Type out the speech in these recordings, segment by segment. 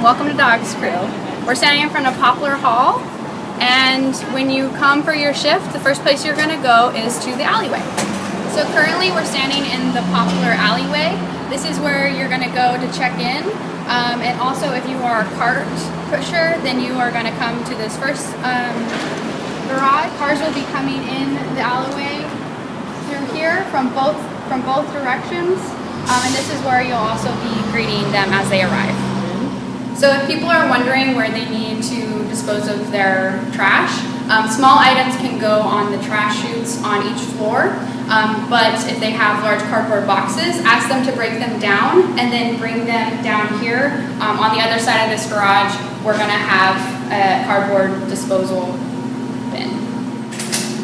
welcome to DAWGs Crew. We're standing in front of Poplar Hall, and when you come for your shift, the first place you're going to go is to the alleyway. So currently we're standing in the Poplar alleyway. This is where you're going to go to check in, and also if you are a cart pusher, then you are going to come to this first garage. Cars will be coming in the alleyway through here from both directions, and this is where you'll also be greeting them as they arrive. So if people are wondering where they need to dispose of their trash, small items can go on the trash chutes on each floor, but if they have large cardboard boxes, ask them to break them down and then bring them down here. On the other side of this garage, we're going to have a cardboard disposal bin.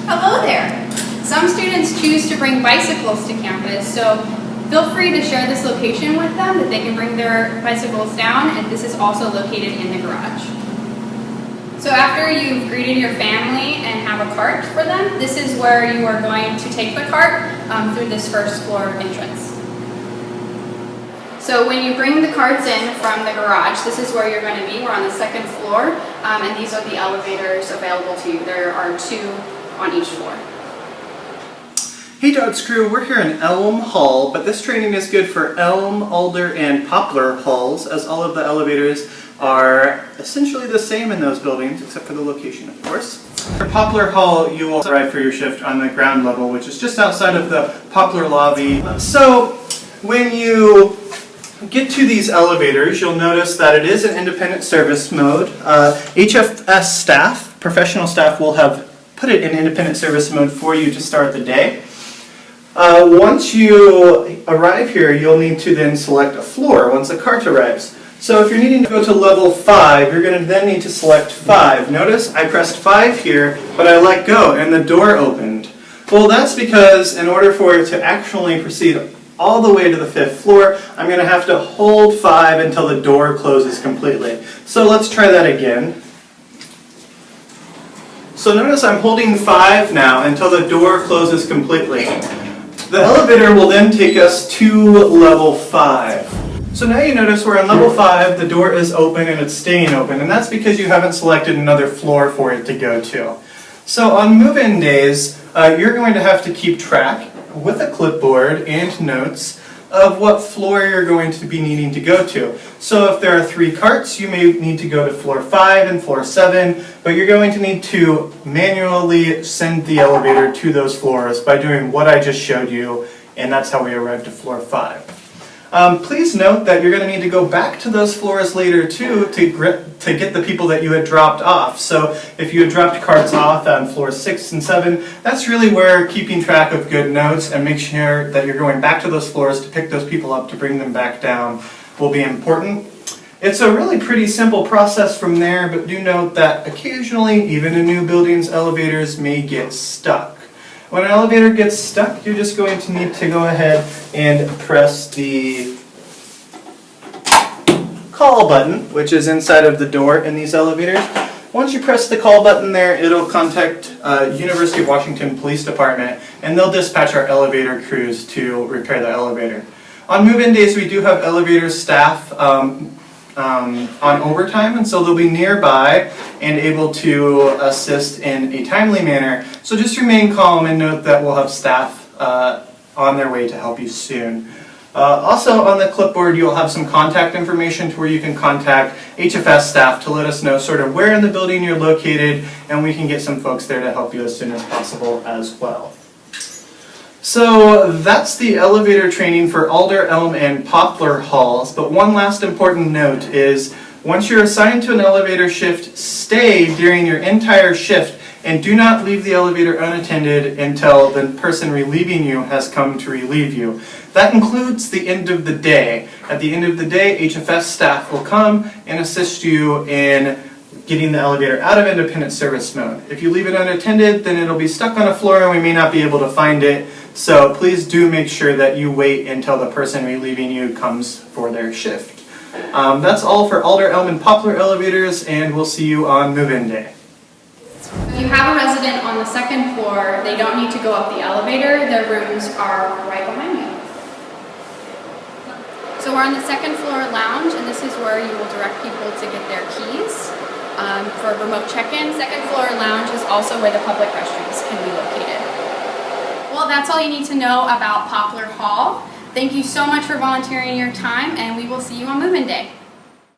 Hello there! Some students choose to bring bicycles to campus, so feel free to share this location with them that they can bring their bicycles down, and this is also located in the garage. So after you've greeted your family and have a cart for them, this is where you are going to take the cart through this first floor entrance. So when you bring the carts in from the garage, this is where you're going to be. We're on the second floor, and these are the elevators available to you. There are 2 on each floor. Hey DAWGs Crew, we're here in Elm Hall, but this training is good for Elm, Alder, and Poplar Halls, as all of the elevators are essentially the same in those buildings, except for the location, of course. For Poplar Hall, you will arrive for your shift on the ground level, which is just outside of the Poplar lobby. So when you get to these elevators, you'll notice that it is an independent service mode. HFS staff, professional staff, will have put it in independent service mode for you to start the day. Once you arrive here, you'll need to then select a floor once the cart arrives. So if you're needing to go to level 5, you're going to then need to select 5. Notice I pressed 5 here, but I let go and the door opened. Well, that's because in order for it to actually proceed all the way to the 5th floor, I'm going to have to hold 5 until the door closes completely. So let's try that again. So notice I'm holding 5 now until the door closes completely. The elevator will then take us to level 5. So now you notice we're on level 5, the door is open and it's staying open, and that's because you haven't selected another floor for it to go to. So on move-in days, you're going to have to keep track with a clipboard and notes of what floor you're going to be needing to go to. So if there are 3 carts, you may need to go to floor 5 and floor 7, but you're going to need to manually send the elevator to those floors by doing what I just showed you, and that's how we arrived at floor 5. Please note that you're going to need to go back to those floors later too to get the people that you had dropped off. So if you had dropped carts off on floors 6 and 7, that's really where keeping track of good notes and make sure that you're going back to those floors to pick those people up to bring them back down will be important. It's a really pretty simple process from there, but do note that occasionally, even in new buildings, elevators may get stuck. When an elevator gets stuck, you're just going to need to go ahead and press the call button, which is inside of the door in these elevators. Once you press the call button there, it'll contact University of Washington Police Department, and they'll dispatch our elevator crews to repair the elevator. On move-in days, we do have elevator staff on overtime, and so they'll be nearby and able to assist in a timely manner. So just remain calm and note that we'll have staff on their way to help you soon. Also on the clipboard you'll have some contact information to where you can contact HFS staff to let us know sort of where in the building you're located, and we can get some folks there to help you as soon as possible as well. So that's the elevator training for Alder, Elm, and Poplar Halls, but one last important note is once you're assigned to an elevator shift, stay during your entire shift and do not leave the elevator unattended until the person relieving you has come to relieve you. That includes the end of the day. At the end of the day, HFS staff will come and assist you in getting the elevator out of independent service mode. If you leave it unattended, then it'll be stuck on a floor and we may not be able to find it. So please do make sure that you wait until the person relieving you comes for their shift. That's all for Alder, Elm, and Poplar elevators, and we'll see you on move-in day. If you have a resident on the 2nd floor, they don't need to go up the elevator. Their rooms are right behind you. So So we're on the second floor lounge, and this is where you will direct people to get their keys for remote check-in. Second floor lounge is also where the public restrooms can be located. Well, that's all you need to know about Poplar Hall. Thank you so much for volunteering your time, and we will see you on Move-In Day.